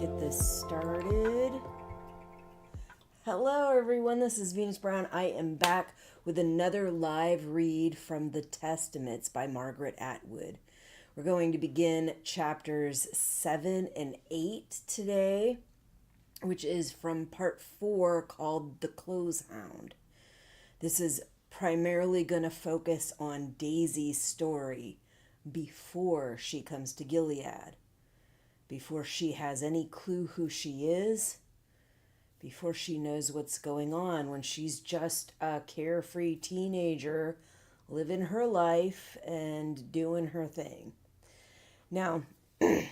get this started. Hello, everyone. This is Venus Brown. I am back with another live read from the Testaments by Margaret Atwood. We're going to begin chapters 7 and 8 today, which is from part 4 called The Clothes Hound. This is primarily going to focus on Daisy's story before she comes to Gilead, before she has any clue who she is, before she knows what's going on, when she's just a carefree teenager living her life and doing her thing. Now, the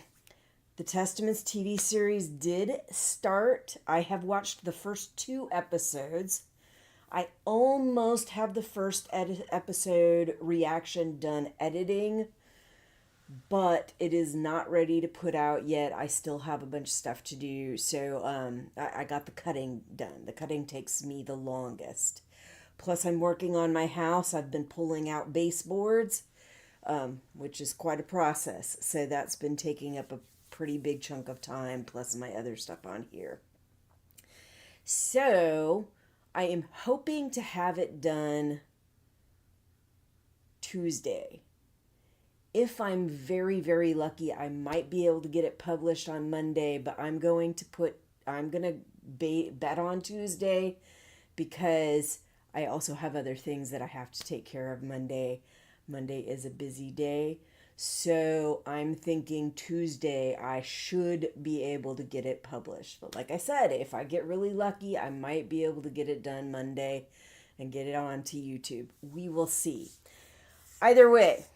Testaments TV series did start. I have watched the first 2 episodes. I almost have the first episode reaction done editing, but it is not ready to put out yet. I still have a bunch of stuff to do, so I got the cutting done. The cutting takes me the longest. Plus, I'm working on my house. I've been pulling out baseboards, which is quite a process. So that's been taking up a pretty big chunk of time, plus my other stuff on here. So I am hoping to have it done Tuesday. If I'm very, very lucky, I might be able to get it published on Monday, but I'm going to bet on Tuesday because I also have other things that I have to take care of Monday. Monday is a busy day. So I'm thinking Tuesday I should be able to get it published. But like I said, if I get really lucky, I might be able to get it done Monday and get it onto YouTube. We will see. Either way,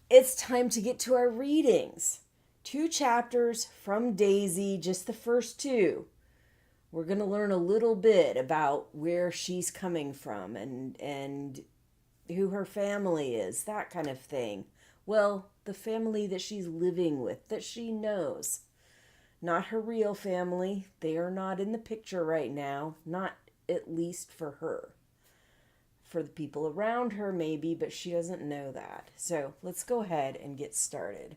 it's time to get to our readings. 2 chapters from Daisy, just the first 2. We're going to learn a little bit about where she's coming from and who her family is, that kind of thing. Well, the family that she's living with, that she knows. Not her real family. They are not in the picture right now, not at least for her. For the people around her, maybe, but she doesn't know that. So let's go ahead and get started.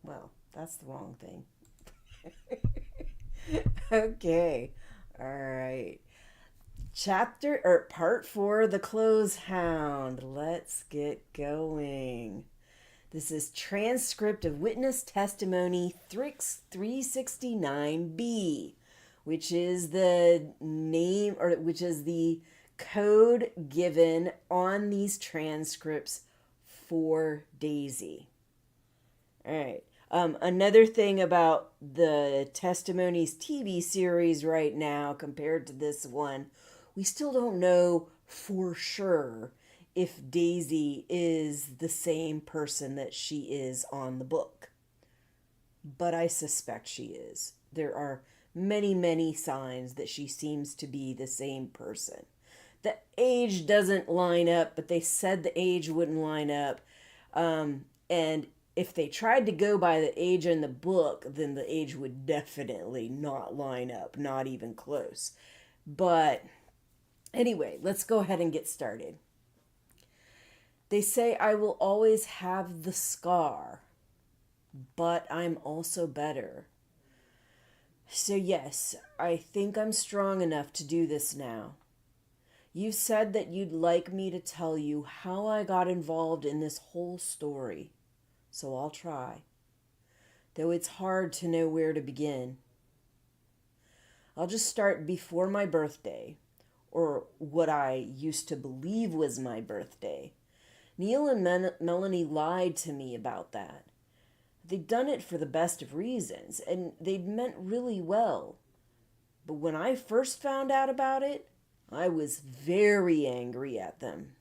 Well, that's the wrong thing. Okay. All right. Part 4, The Clothes Hound. Let's get going. This is transcript of witness testimony 369B. Which is the name, or which is the code given on these transcripts for Daisy. All right. Another thing about the Testimonies TV series right now compared to this one, we still don't know for sure if Daisy is the same person that she is on the book. But I suspect she is. There are many, many signs that she seems to be the same person. The age doesn't line up, but they said the age wouldn't line up. And if they tried to go by the age in the book, then the age would definitely not line up, not even close. But anyway, let's go ahead and get started. They say I will always have the scar, but I'm also better. So yes, I think I'm strong enough to do this now. You've said that you'd like me to tell you how I got involved in this whole story, so I'll try. Though it's hard to know where to begin. I'll just start before my birthday, or what I used to believe was my birthday. Neil and Melanie lied to me about that. They'd done it for the best of reasons, and they'd meant really well. But when I first found out about it, I was very angry at them.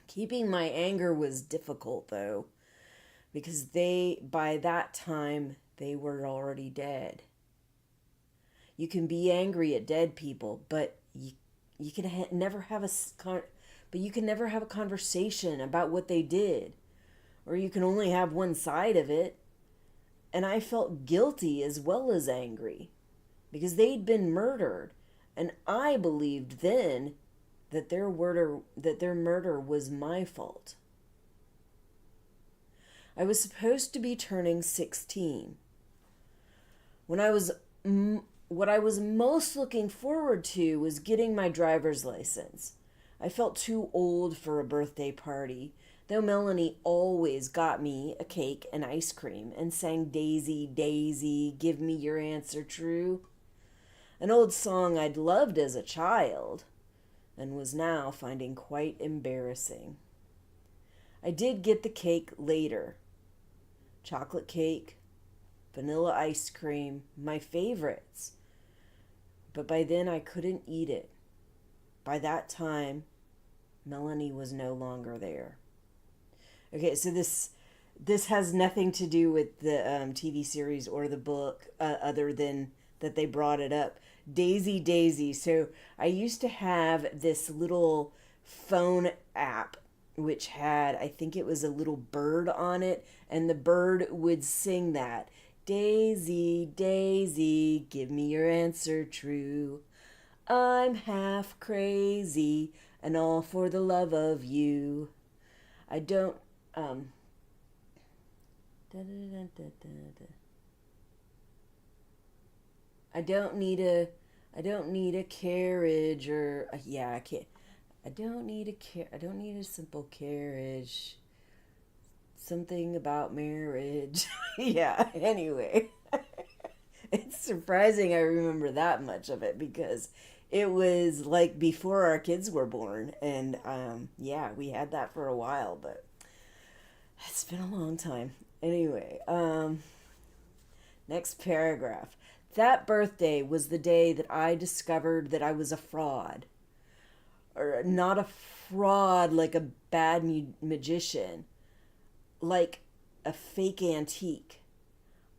Keeping my anger was difficult, though, because by that time, they were already dead. You can be angry at dead people, but you can never have a conversation about what they did. Or you can only have one side of it. And I felt guilty as well as angry, because they'd been murdered, and I believed then that their murder was my fault. I was supposed to be turning 16. When what I was most looking forward to was getting my driver's license. I felt too old for a birthday party, though Melanie always got me a cake and ice cream and sang Daisy, Daisy, give me your answer true. An old song I'd loved as a child and was now finding quite embarrassing. I did get the cake later. Chocolate cake, vanilla ice cream, my favorites. But by then I couldn't eat it. By that time, Melanie was no longer there. Okay, so this has nothing to do with the TV series or the book, other than that they brought it up. Daisy, Daisy. So I used to have this little phone app which had, I think it was a little bird on it, and the bird would sing that. Daisy, Daisy, give me your answer true. I'm half crazy, and all for the love of you. I don't, da, da, da, da, da. I don't need a carriage or, yeah, I can't. I don't need a simple carriage. Something about marriage. Yeah, anyway. It's surprising I remember that much of it because it was like before our kids were born. And yeah, we had that for a while, but it's been a long time. Anyway, next paragraph. That birthday was the day that I discovered that I was a fraud. Or not a fraud like a bad magician, like a fake antique.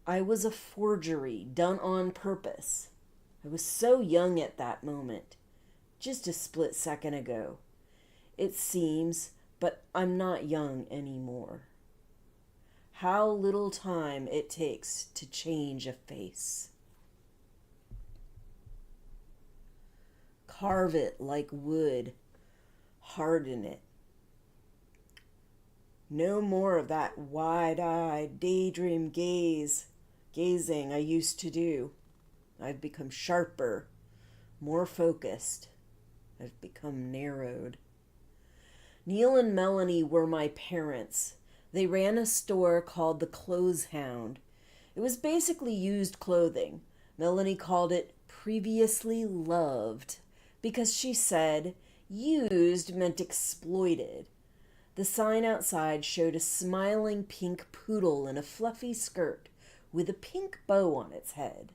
I was a forgery done on purpose. I was so young at that moment, just a split second ago. It seems, but I'm not young anymore. How little time it takes to change a face. Carve it like wood, harden it. No more of that wide-eyed daydream gazing I used to do. I've become sharper, more focused. I've become narrowed. Neil and Melanie were my parents. They ran a store called the Clothes Hound. It was basically used clothing. Melanie called it previously loved because she said used meant exploited. The sign outside showed a smiling pink poodle in a fluffy skirt with a pink bow on its head,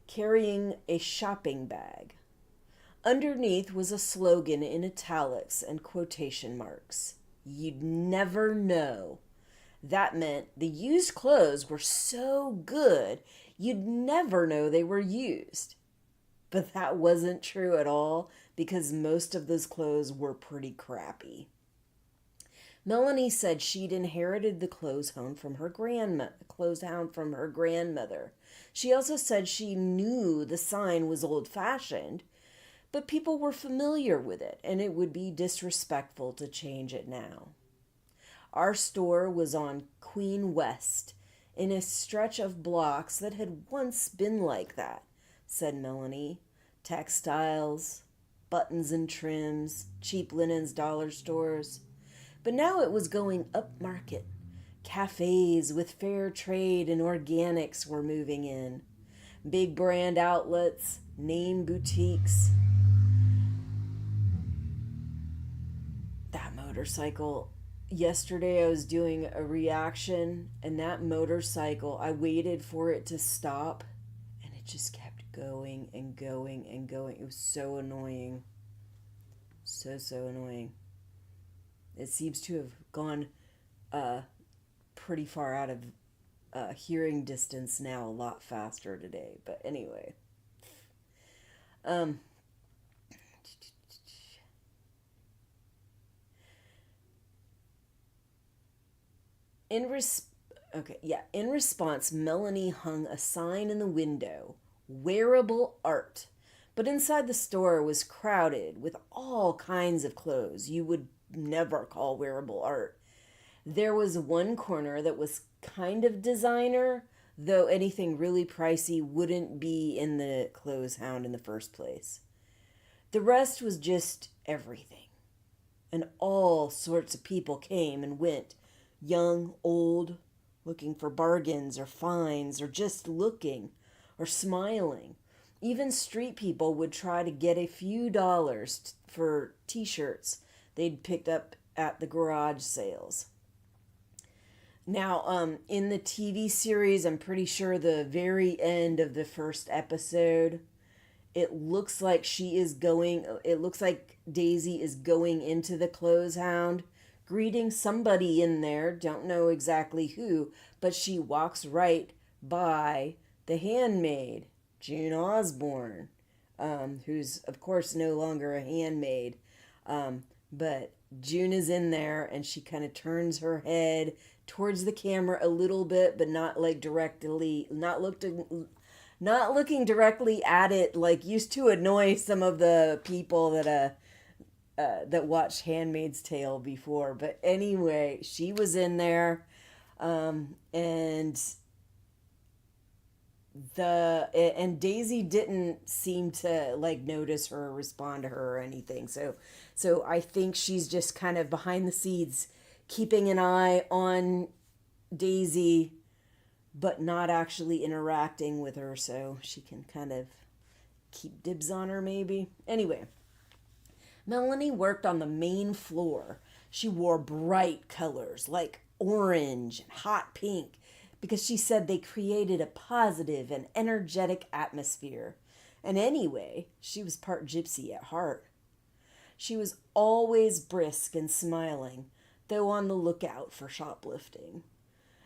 carrying a shopping bag. Underneath was a slogan in italics and quotation marks. You'd never know. That meant the used clothes were so good, you'd never know they were used. But that wasn't true at all because most of those clothes were pretty crappy. Melanie said she'd inherited the Clothes Hound from her grandmother. She also said she knew the sign was old-fashioned, but people were familiar with it, and it would be disrespectful to change it now. Our store was on Queen West, in a stretch of blocks that had once been like that, said Melanie. Textiles, buttons and trims, cheap linens, dollar stores. But now it was going upmarket. Cafes with fair trade and organics were moving in. Big brand outlets, name boutiques. That motorcycle. Yesterday I was doing a reaction, and that motorcycle, I waited for it to stop, and it just kept going and going and going. It was so annoying. So annoying. It seems to have gone pretty far out of hearing distance now, a lot faster today. But anyway. In response, Melanie hung a sign in the window, wearable art. But inside the store was crowded with all kinds of clothes you would never call wearable art. There was one corner that was kind of designer, though anything really pricey wouldn't be in the Clothes Hound in the first place. The rest was just everything. And all sorts of people came and went, young, old, looking for bargains or finds or just looking or smiling. Even street people would try to get a few dollars for t-shirts they'd picked up at the garage sales. Now, in the TV series, I'm pretty sure the very end of the first episode, it looks like Daisy is going into the Clothes Hound, greeting somebody in there, don't know exactly who, but she walks right by the handmaid, June Osborne, who's, of course, no longer a handmaid. But June is in there and she kind of turns her head towards the camera a little bit, but not like directly, not looking directly at it, like used to annoy some of the people that watched Handmaid's Tale before. But anyway, she was in there, and Daisy didn't seem to like notice her or respond to her or anything. So I think she's just kind of behind the scenes, keeping an eye on Daisy, but not actually interacting with her, so she can kind of keep dibs on her, maybe. Anyway, Melanie worked on the main floor. She wore bright colors like orange and hot pink because she said they created a positive and energetic atmosphere. And anyway, she was part gypsy at heart. She was always brisk and smiling, though on the lookout for shoplifting.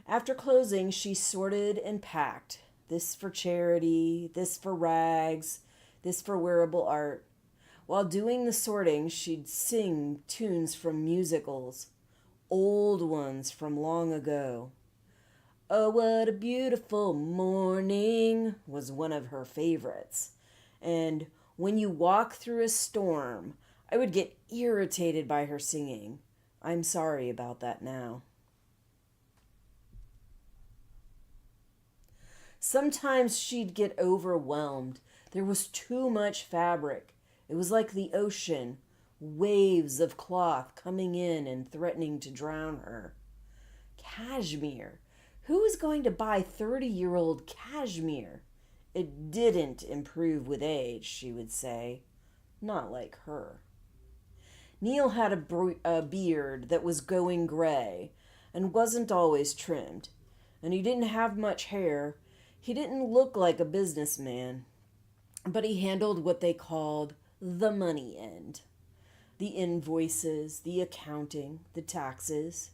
After closing, she sorted and packed. This for charity, this for rags, this for wearable art. While doing the sorting, she'd sing tunes from musicals, old ones from long ago. Oh, what a beautiful morning was one of her favorites. And when you walk through a storm, I would get irritated by her singing. I'm sorry about that now. Sometimes she'd get overwhelmed. There was too much fabric. It was like the ocean, waves of cloth coming in and threatening to drown her. Cashmere. Who was going to buy 30-year-old cashmere? It didn't improve with age, she would say. Not like her. Neil had a beard that was going gray and wasn't always trimmed, and he didn't have much hair. He didn't look like a businessman, but he handled what they called the money end. The invoices, the accounting, the taxes.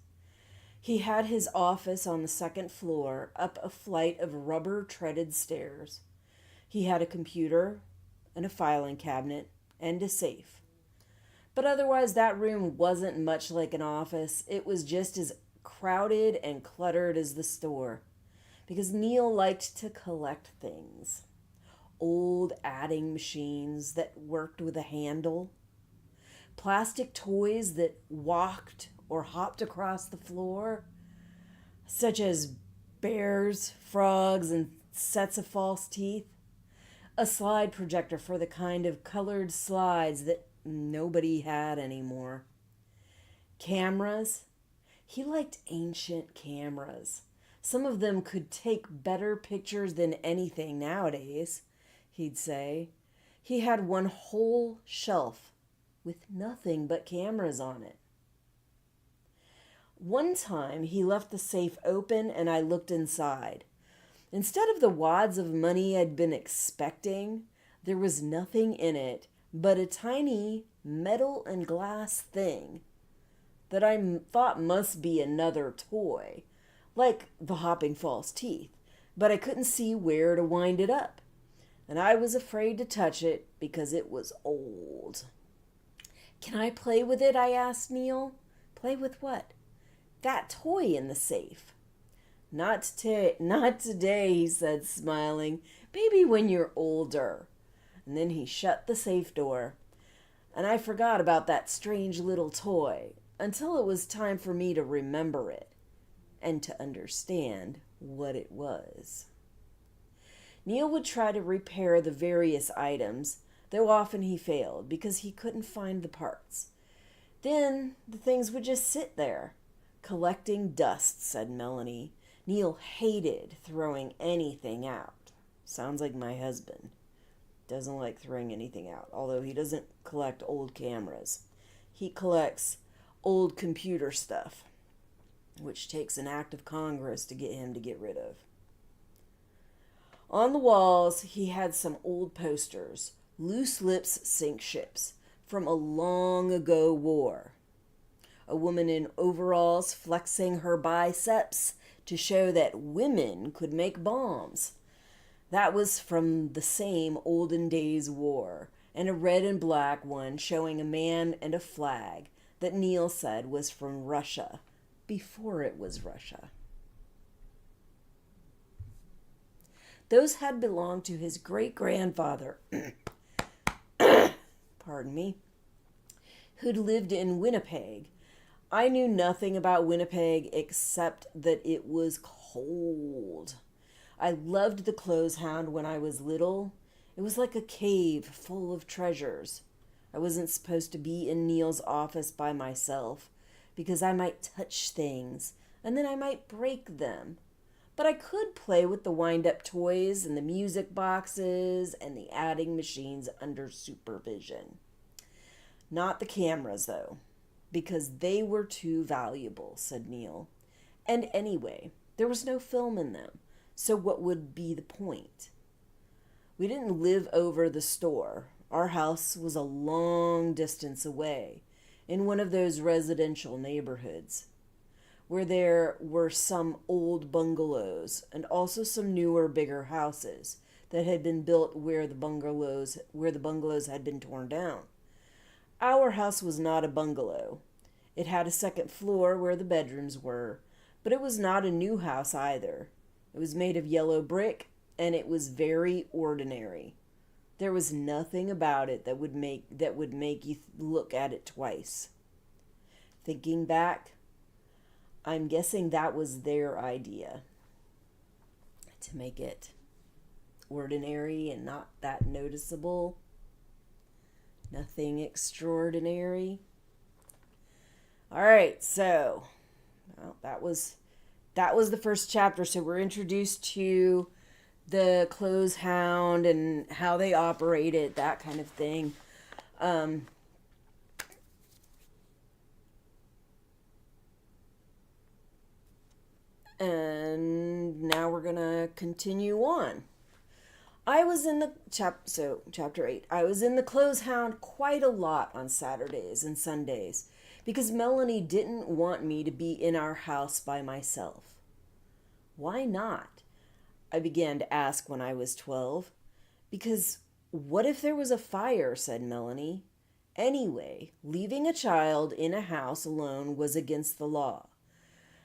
He had his office on the second floor, up a flight of rubber-treaded stairs. He had a computer and a filing cabinet and a safe. But otherwise, that room wasn't much like an office. It was just as crowded and cluttered as the store, because Neil liked to collect things. Old adding machines that worked with a handle, plastic toys that walked or hopped across the floor, such as bears, frogs, and sets of false teeth, a slide projector for the kind of colored slides that nobody had anymore. Cameras. He liked ancient cameras. Some of them could take better pictures than anything nowadays, he'd say. He had one whole shelf with nothing but cameras on it. One time he left the safe open and I looked inside. Instead of the wads of money I'd been expecting, there was nothing in it but a tiny metal and glass thing that I thought must be another toy, like the hopping false teeth, but I couldn't see where to wind it up, and I was afraid to touch it because it was old. Can I play with it? I asked Neil. Play with what? That toy in the safe. Not today, he said, smiling. Maybe when you're older. And then he shut the safe door. And I forgot about that strange little toy. until it was time for me to remember it and to understand what it was. Neil would try to repair the various items, though often he failed because he couldn't find the parts. Then the things would just sit there, collecting dust, said Melanie. Neil hated throwing anything out. Sounds like my husband. Doesn't like throwing anything out, although he doesn't collect old cameras. He collects old computer stuff, which takes an act of Congress to get him to get rid of. On the walls, he had some old posters, Loose Lips Sink Ships, from a long ago war. A woman in overalls flexing her biceps to show that women could make bombs. That was from the same olden days war, and a red and black one showing a man and a flag that Neil said was from Russia, before it was Russia. Those had belonged to his great-grandfather, pardon me, who'd lived in Winnipeg. I knew nothing about Winnipeg except that it was cold. I loved the Clothes Hound when I was little. It was like a cave full of treasures. I wasn't supposed to be in Neil's office by myself because I might touch things and then I might break them. But I could play with the wind-up toys and the music boxes and the adding machines under supervision. Not the cameras, though, because they were too valuable, said Neil. And anyway, there was no film in them, so what would be the point? We didn't live over the store. Our house was a long distance away, in one of those residential neighborhoods, where there were some old bungalows and also some newer, bigger houses that had been built where the bungalows had been torn down. Our house was not a bungalow. It had a second floor where the bedrooms were, but it was not a new house either. It was made of yellow brick, and it was very ordinary. There was nothing about it that would make you look at it twice. Thinking back, I'm guessing that was their idea, to make it ordinary and not that noticeable. Nothing extraordinary. All right, so that was the first chapter. So we're introduced to the Clothes Hound and how they operated, that kind of thing. And now we're gonna continue on. I was in the chapter 8. I was in the Clothes Hound quite a lot on Saturdays and Sundays because Melanie didn't want me to be in our house by myself. Why not? I began to ask when I was 12. Because what if there was a fire, said Melanie. Anyway, leaving a child in a house alone was against the law.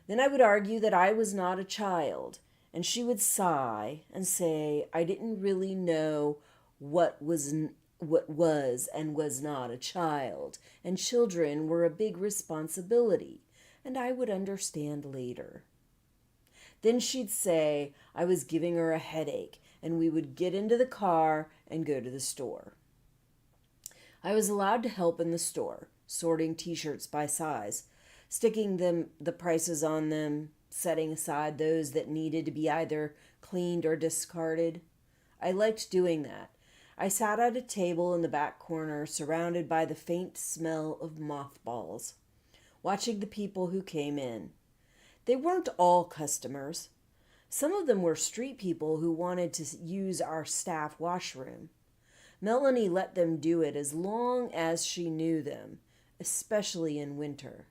Then I would argue that I was not a child, and she would sigh and say I didn't really know what was and was not a child, and children were a big responsibility, and I would understand later. Then she'd say I was giving her a headache, and we would get into the car and go to the store. I was allowed to help in the store, sorting t-shirts by size, sticking the prices on them, setting aside those that needed to be either cleaned or discarded. I liked doing that. I sat at a table in the back corner, surrounded by the faint smell of mothballs, watching the people who came in. They weren't all customers. Some of them were street people who wanted to use our staff washroom. Melanie let them do it as long as she knew them, especially in winter.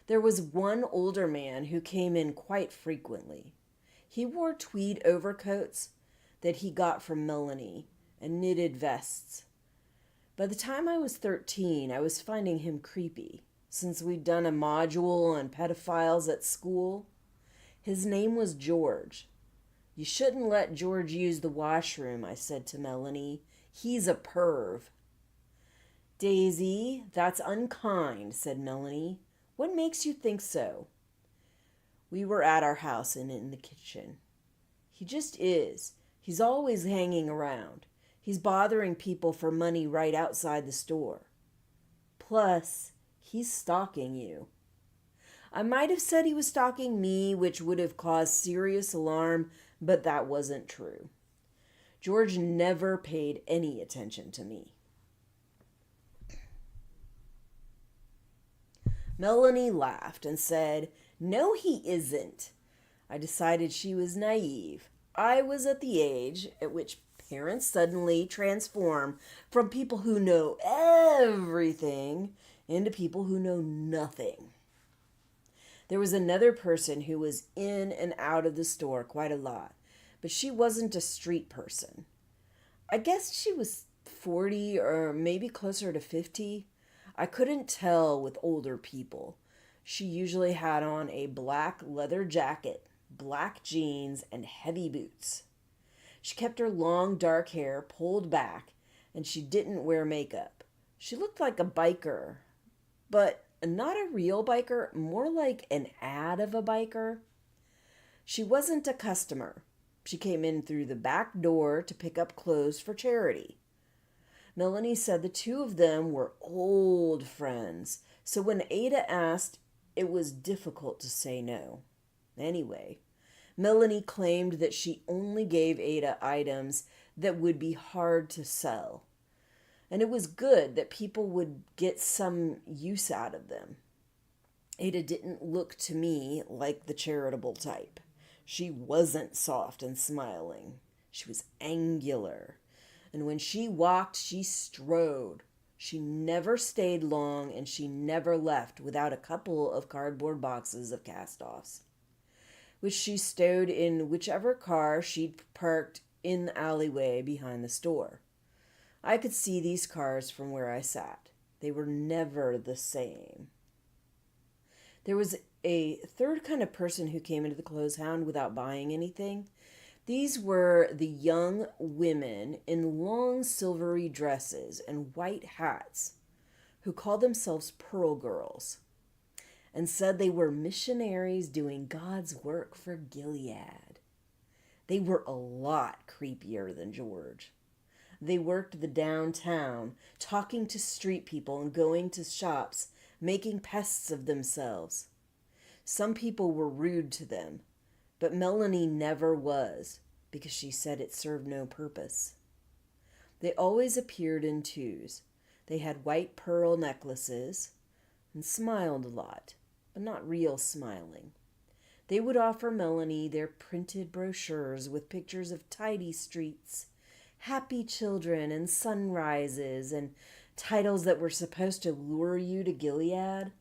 There was one older man who came in quite frequently. He wore tweed overcoats that he got from Melanie and knitted vests. By the time I was 13, I was finding him creepy, since we'd done a module on pedophiles at school. His name was George. You shouldn't let George use the washroom, I said to Melanie. He's a perv. Daisy, that's unkind, said Melanie. What makes you think so? We were at our house and in the kitchen. He just is. He's always hanging around. He's bothering people for money right outside the store. Plus, he's stalking you. I might have said he was stalking me, which would have caused serious alarm, but that wasn't true. George never paid any attention to me. Melanie laughed and said, "No, he isn't." I decided she was naive. I was at the age at which parents suddenly transform from people who know everything into people who know nothing. There was another person who was in and out of the store quite a lot, but she wasn't a street person. I guess she was 40 or maybe closer to 50. I couldn't tell with older people. She usually had on a black leather jacket, black jeans, and heavy boots. She kept her long dark hair pulled back, and she didn't wear makeup. She looked like a biker, but not a real biker, more like an ad of a biker. She wasn't a customer. She came in through the back door to pick up clothes for charity. Melanie said the two of them were old friends, so when Ada asked, it was difficult to say no. Anyway, Melanie claimed that she only gave Ada items that would be hard to sell, and it was good that people would get some use out of them. Ada didn't look to me like the charitable type. She wasn't soft and smiling. She was angular. And when she walked, she strode. She never stayed long, and she never left without a couple of cardboard boxes of cast-offs, which she stowed in whichever car she'd parked in the alleyway behind the store. I could see these cars from where I sat. They were never the same. There was a third kind of person who came into the Clothes Hound without buying anything. These were the young women in long silvery dresses and white hats who called themselves Pearl Girls and said they were missionaries doing God's work for Gilead. They were a lot creepier than George. They worked the downtown, talking to street people and going to shops, making pests of themselves. Some people were rude to them, but Melanie never was, because she said it served no purpose. They always appeared in twos. They had white pearl necklaces and smiled a lot, but not real smiling. They would offer Melanie their printed brochures with pictures of tidy streets, happy children, and sunrises, and titles that were supposed to lure you to Gilead.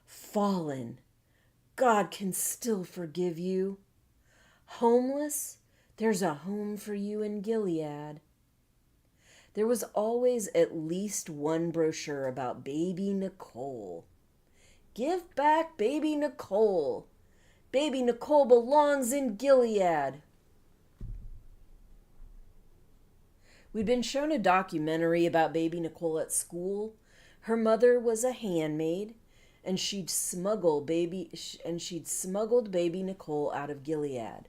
Fallen. God can still forgive you. Homeless? There's a home for you in Gilead. There was always at least one brochure about baby Nicole. Give back baby Nicole. Baby Nicole belongs in Gilead. We'd been shown a documentary about baby Nicole at school. Her mother was a handmaid, and she'd smuggled baby Nicole out of Gilead.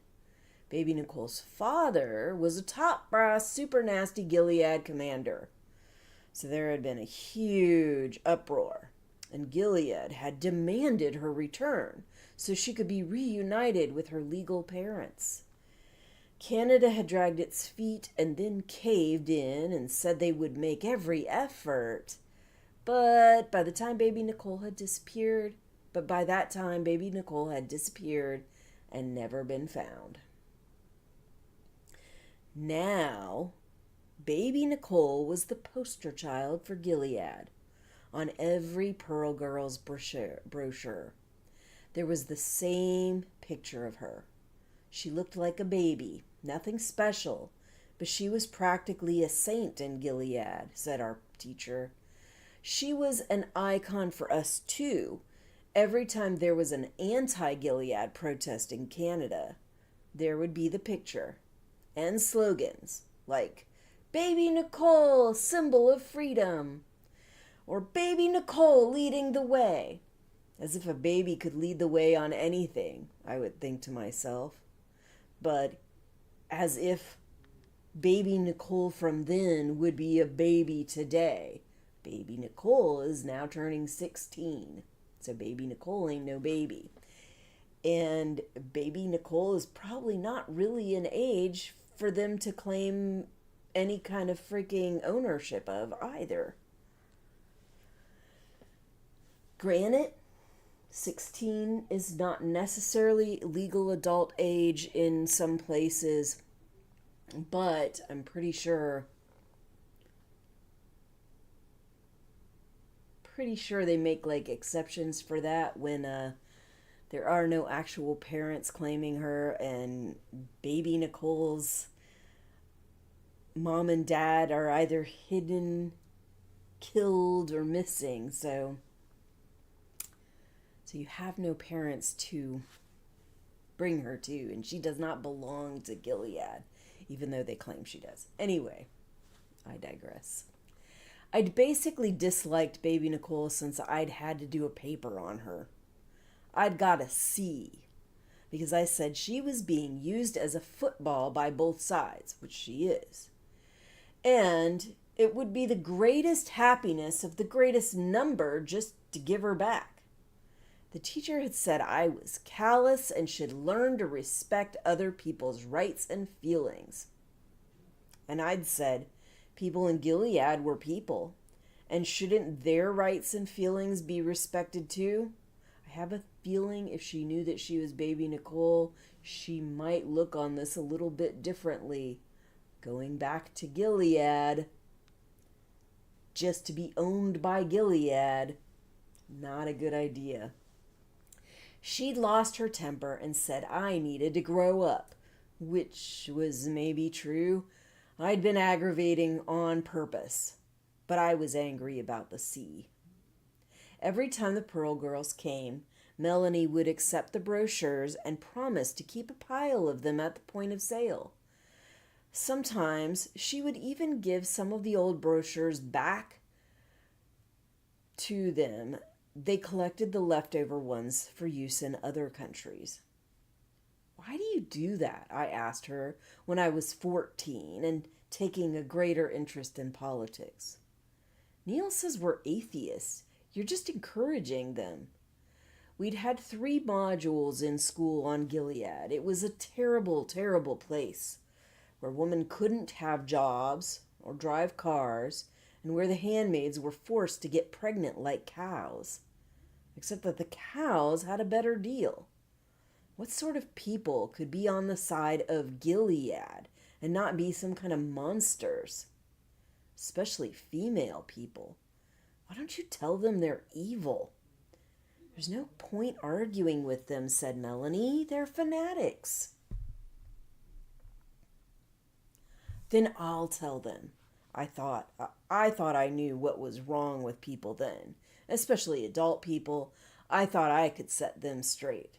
Baby Nicole's father was a top brass, super nasty Gilead commander. So there had been a huge uproar, and Gilead had demanded her return so she could be reunited with her legal parents. Canada had dragged its feet and then caved in and said they would make every effort. But by that time, baby Nicole had disappeared and never been found. Now, baby Nicole was the poster child for Gilead on every Pearl Girls brochure. There was the same picture of her. She looked like a baby, nothing special, but she was practically a saint in Gilead, said our teacher. She was an icon for us, too. Every time there was an anti-Gilead protest in Canada, there would be the picture and slogans like, Baby Nicole, symbol of freedom, or Baby Nicole leading the way. As if a baby could lead the way on anything, I would think to myself. But as if baby Nicole from then would be a baby today. Baby Nicole is now turning 16. So baby Nicole ain't no baby. And baby Nicole is probably not really an age for them to claim any kind of freaking ownership of either. Granted, 16 is not necessarily legal adult age in some places, but I'm pretty sure they make like exceptions for that when there are no actual parents claiming her, and baby Nicole's mom and dad are either hidden, killed, or missing. So you have no parents to bring her to, and she does not belong to Gilead, even though they claim she does. Anyway, I digress. I'd basically disliked baby Nicole since I'd had to do a paper on her. I'd got a C because I said she was being used as a football by both sides, which she is. And it would be the greatest happiness of the greatest number just to give her back. The teacher had said I was callous and should learn to respect other people's rights and feelings. And I'd said people in Gilead were people, and shouldn't their rights and feelings be respected too? I have a feeling if she knew that she was baby Nicole, she might look on this a little bit differently. Going back to Gilead, just to be owned by Gilead, not a good idea. She'd lost her temper and said I needed to grow up, which was maybe true. I'd been aggravating on purpose, but I was angry about the C. Every time the Pearl Girls came, Melanie would accept the brochures and promise to keep a pile of them at the point of sale. Sometimes she would even give some of the old brochures back to them. They collected the leftover ones for use in other countries. Why do you do that? I asked her when I was 14 and taking a greater interest in politics. Neil says we're atheists. You're just encouraging them. We'd had 3 modules in school on Gilead. It was a terrible, terrible place where women couldn't have jobs or drive cars, and where the handmaids were forced to get pregnant like cows. Except that the cows had a better deal. What sort of people could be on the side of Gilead and not be some kind of monsters? Especially female people. Why don't you tell them they're evil? There's no point arguing with them, said Melanie. They're fanatics. Then I'll tell them. I thought I knew what was wrong with people then, especially adult people. I thought I could set them straight.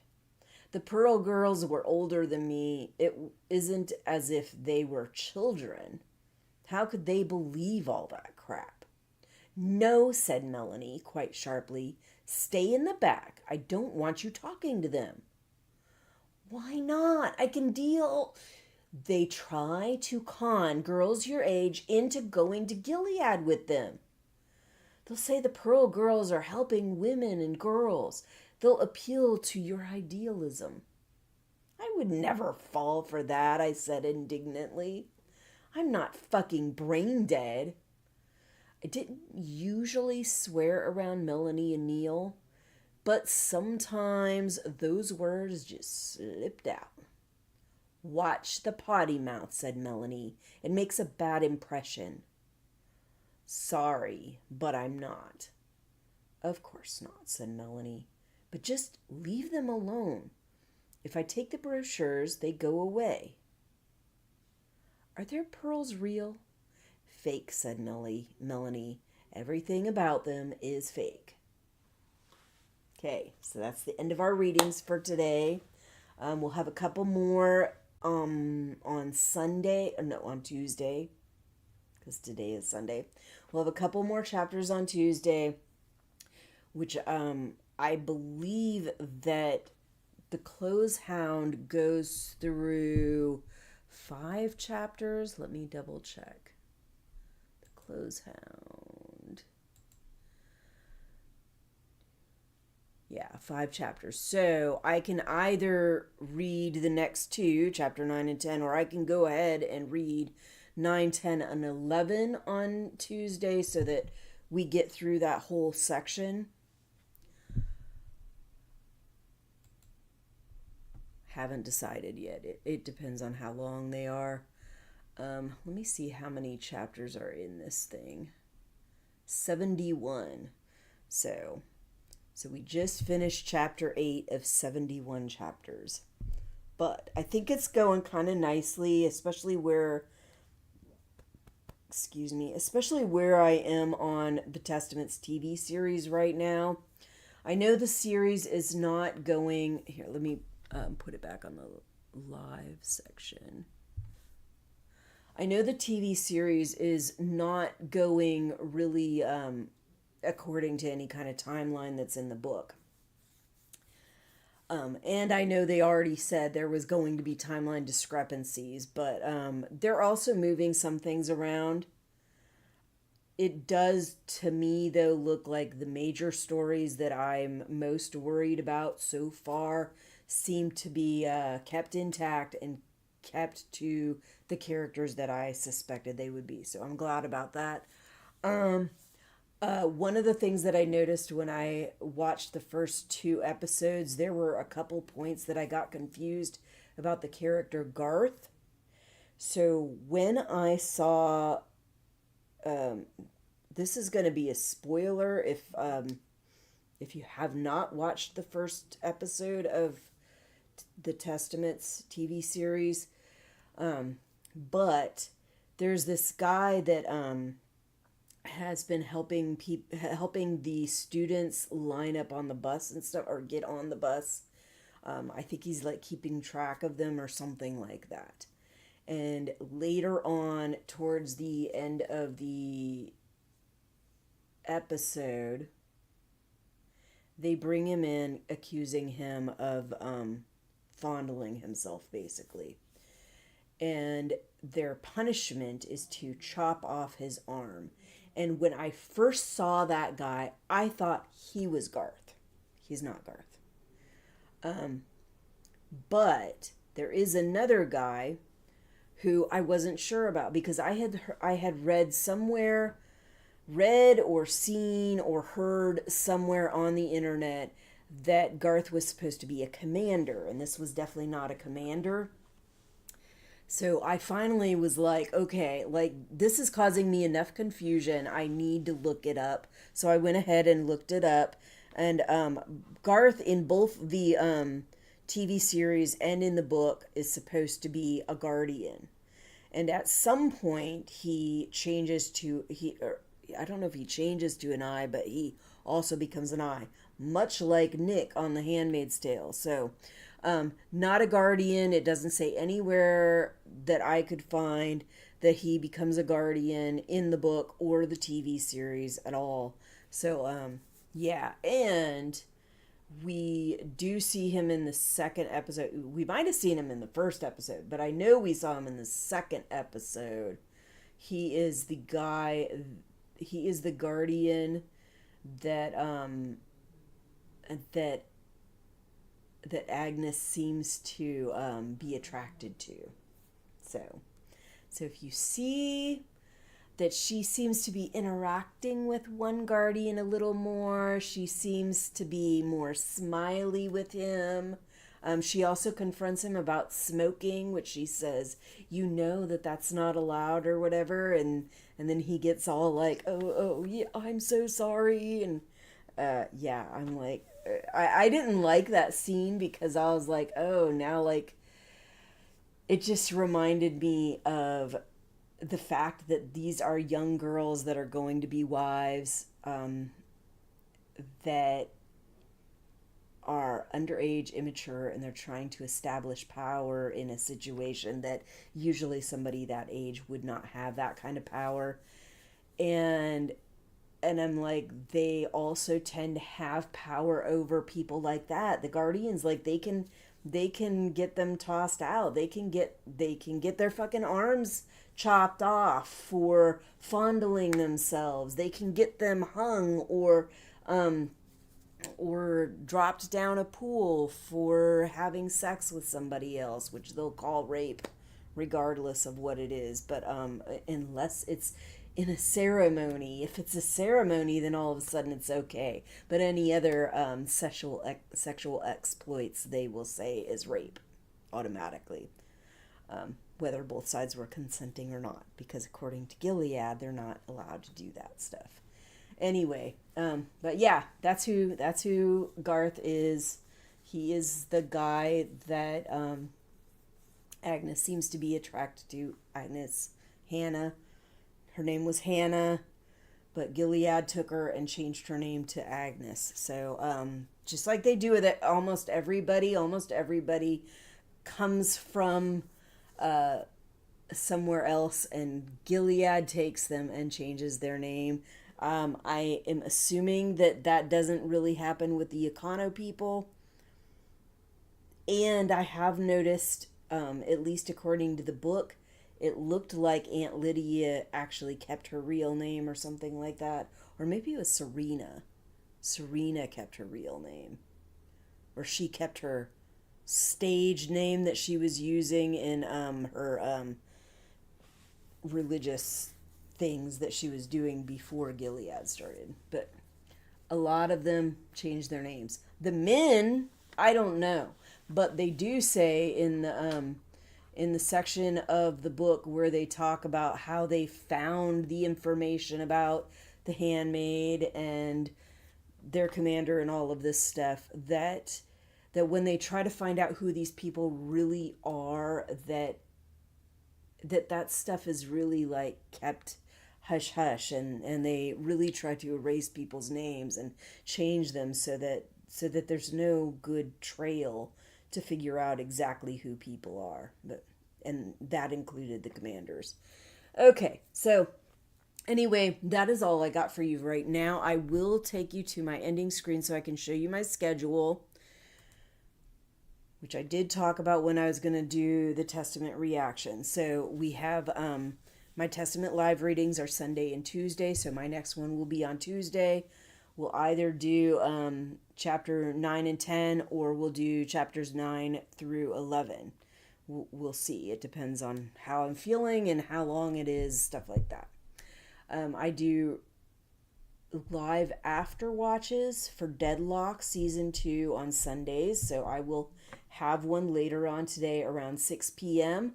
The Pearl Girls were older than me. It isn't as if they were children. How could they believe all that crap? No, said Melanie quite sharply. Stay in the back. I don't want you talking to them. Why not? I can deal. They try to con girls your age into going to Gilead with them. They'll say the Pearl Girls are helping women and girls. They'll appeal to your idealism. I would never fall for that, I said indignantly. I'm not fucking brain dead. I didn't usually swear around Melanie and Neil, but sometimes those words just slipped out. Watch the potty mouth, said Melanie. It makes a bad impression. Sorry, but I'm not. Of course not, said Melanie. But just leave them alone. If I take the brochures, they go away. Are their pearls real? Fake, said Melanie. Everything about them is fake. Okay, so that's the end of our readings for today. We'll have a couple more on Tuesday, because today is Sunday. We'll have a couple more chapters on Tuesday, which I believe that the Clothes Hound goes through 5 chapters. Let me double check. The Clothes Hound. Yeah, 5 chapters. So I can either read the next two, chapter 9 and 10, or I can go ahead and read 9, 10, and 11 on Tuesday so that we get through that whole section. Haven't decided yet. It depends on how long they are. Let me see how many chapters are in this thing. 71. So we just finished chapter 8 of 71 chapters. But I think it's going kind of nicely, especially where I am on the Testament's TV series right now. I know the series is not going... Here, let me put it back on the live section. I know the TV series is not going really according to any kind of timeline that's in the book. And I know they already said there was going to be timeline discrepancies, but they're also moving some things around. It does, to me, though, look like the major stories that I'm most worried about so far seem to be kept intact and kept to the characters that I suspected they would be. So I'm glad about that. One of the things that I noticed when I watched the first 2 episodes, there were a couple points that I got confused about the character Garth. So when I saw... this is going to be a spoiler if you have not watched the first episode of the Testament's TV series. But there's this guy that has been helping the students line up on the bus and stuff, or get on the bus. I think he's like keeping track of them or something like that. And later on, towards the end of the episode, they bring him in, accusing him of fondling himself, basically. And their punishment is to chop off his arm. And when I first saw that guy, I thought he was Garth. He's not Garth. But there is another guy who I wasn't sure about, because I had read or seen or heard somewhere on the internet that Garth was supposed to be a commander, and this was definitely not a commander. So I finally was like, okay, like, this is causing me enough confusion. I need to look it up. So I went ahead and looked it up. And Garth, in both the TV series and in the book, is supposed to be a guardian. And at some point, he changes to... I don't know if he changes to an eye, but he also becomes an eye, much like Nick on The Handmaid's Tale. So, not a guardian. It doesn't say anywhere that I could find that he becomes a guardian in the book or the TV series at all. So, yeah. And we do see him in the second episode. We might have seen him in the first episode, but I know we saw him in the second episode. He is the guy... He is the guardian that Agnes seems to be attracted to. So if you see that she seems to be interacting with one guardian a little more, she seems to be more smiley with him. She also confronts him about smoking, which she says, you know that's not allowed or whatever. And then he gets all like, oh, yeah, I'm so sorry. And yeah, I'm like, I didn't like that scene because I was like, oh, now, like, it just reminded me of the fact that these are young girls that are going to be wives, that are underage, immature, and they're trying to establish power in a situation that usually somebody that age would not have that kind of power. And And I'm like, they also tend to have power over people like that. The guardians, like, they can get them tossed out. They can get their fucking arms chopped off for fondling themselves. They can get them hung or dropped down a pool for having sex with somebody else, which they'll call rape regardless of what it is. But unless it's in a ceremony, if it's a ceremony, then all of a sudden it's okay. But any other sexual exploits, they will say is rape automatically, whether both sides were consenting or not, because according to Gilead, they're not allowed to do that stuff. Anyway, but yeah, that's who Garth is. He is the guy that Agnes seems to be attracted to. Hannah. Her name was Hannah, but Gilead took her and changed her name to Agnes. So just like they do with it, almost everybody comes from somewhere else, and Gilead takes them and changes their name. I am assuming that doesn't really happen with the Econo people. And I have noticed, at least according to the book, it looked like Aunt Lydia actually kept her real name or something like that. Or maybe it was Serena. Serena kept her real name. Or she kept her stage name that she was using in her religious things that she was doing before Gilead started. But a lot of them changed their names. The men, I don't know, but they do say in the section of the book where they talk about how they found the information about the handmaid and their commander and all of this stuff, that when they try to find out who these people really are, that stuff is really like kept hush hush, and they really try to erase people's names and change them so that there's no good trail to figure out exactly who people are. And that included the commanders. Okay, so anyway, that is all I got for you right now. I will take you to my ending screen so I can show you my schedule, which I did talk about when I was going to do the Testament reaction. So we have my Testament live readings are Sunday and Tuesday, so my next one will be on Tuesday. We'll either do chapter 9 and 10, or we'll do chapters 9 through 11. We'll see. It depends on how I'm feeling and how long it is, stuff like that. I do live after watches for Deadlock Season 2 on Sundays, so I will have one later on today around 6 p.m.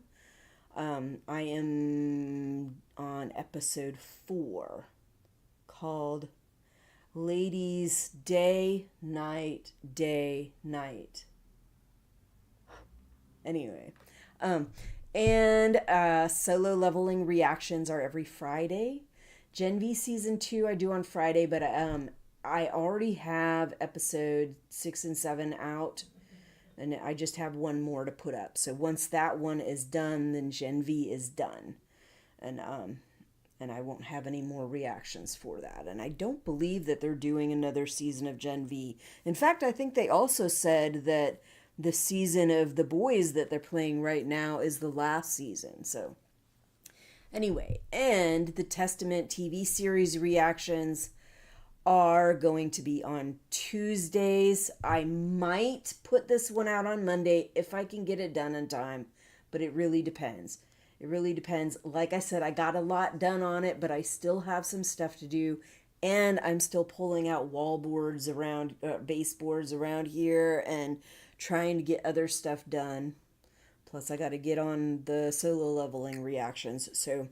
I am on episode 4 called Ladies Day, Night, Day, Night. Anyway, and solo leveling reactions are every Friday. Gen V Season 2 I do on Friday, but I already have episode 6 and 7 out, and I just have one more to put up. So once that one is done, then Gen V is done. And I won't have any more reactions for that. And I don't believe that they're doing another season of Gen V. In fact, I think they also said that the season of The Boys that they're playing right now is the last season. So anyway, and the Testament TV series reactions are going to be on Tuesdays. I might put this one out on Monday if I can get it done in time, but it really depends. It really depends. Like I said, I got a lot done on it, but I still have some stuff to do, and I'm still pulling out wall boards around, baseboards around here, and trying to get other stuff done. Plus, I got to get on the solo leveling reactions. So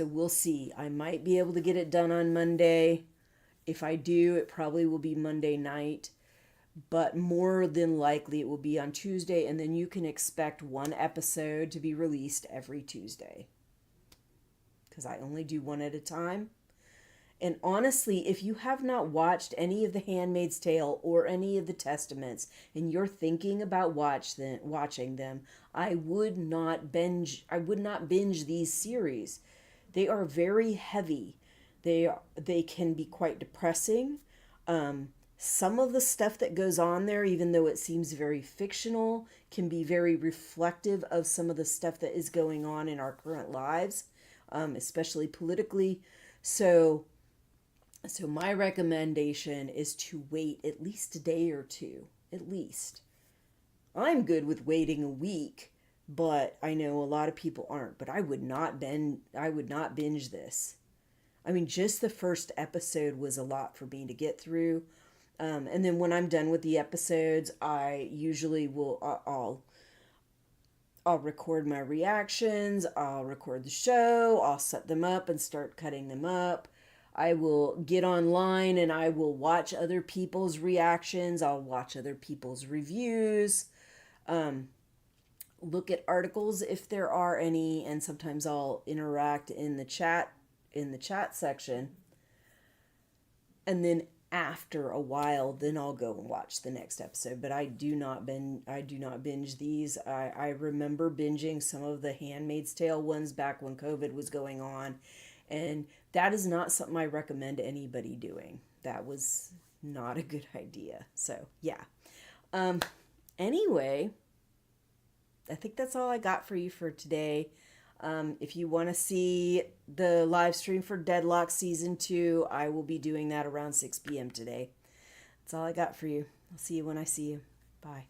we'll see. I might be able to get it done on Monday. If I do, it probably will be Monday night. But more than likely, it will be on Tuesday. And then you can expect one episode to be released every Tuesday, because I only do one at a time. And honestly, if you have not watched any of The Handmaid's Tale or any of the Testaments, and you're thinking about watching them, I would not binge these series. They are very heavy. They can be quite depressing. Some of the stuff that goes on there, even though it seems very fictional, can be very reflective of some of the stuff that is going on in our current lives, especially politically. So, so my recommendation is to wait at least a day or two, at least. I'm good with waiting a week, but I know a lot of people aren't. But I would not binge this. I mean, just the first episode was a lot for me to get through. And then when I'm done with the episodes, I usually will I'll record my reactions, I'll record the show, I'll set them up and start cutting them up. I will get online and I will watch other people's reactions, I'll watch other people's reviews, look at articles if there are any, and sometimes I'll interact in the chat section. And then after a while, then I'll go and watch the next episode. But I do not binge these. I remember binging some of the Handmaid's Tale ones back when COVID was going on, and that is not something I recommend anybody doing. That was not a good idea. So yeah. Anyway, I think that's all I got for you for today. If you want to see the live stream for Deadlock Season 2, I will be doing that around 6 p.m. today. That's all I got for you. I'll see you when I see you. Bye.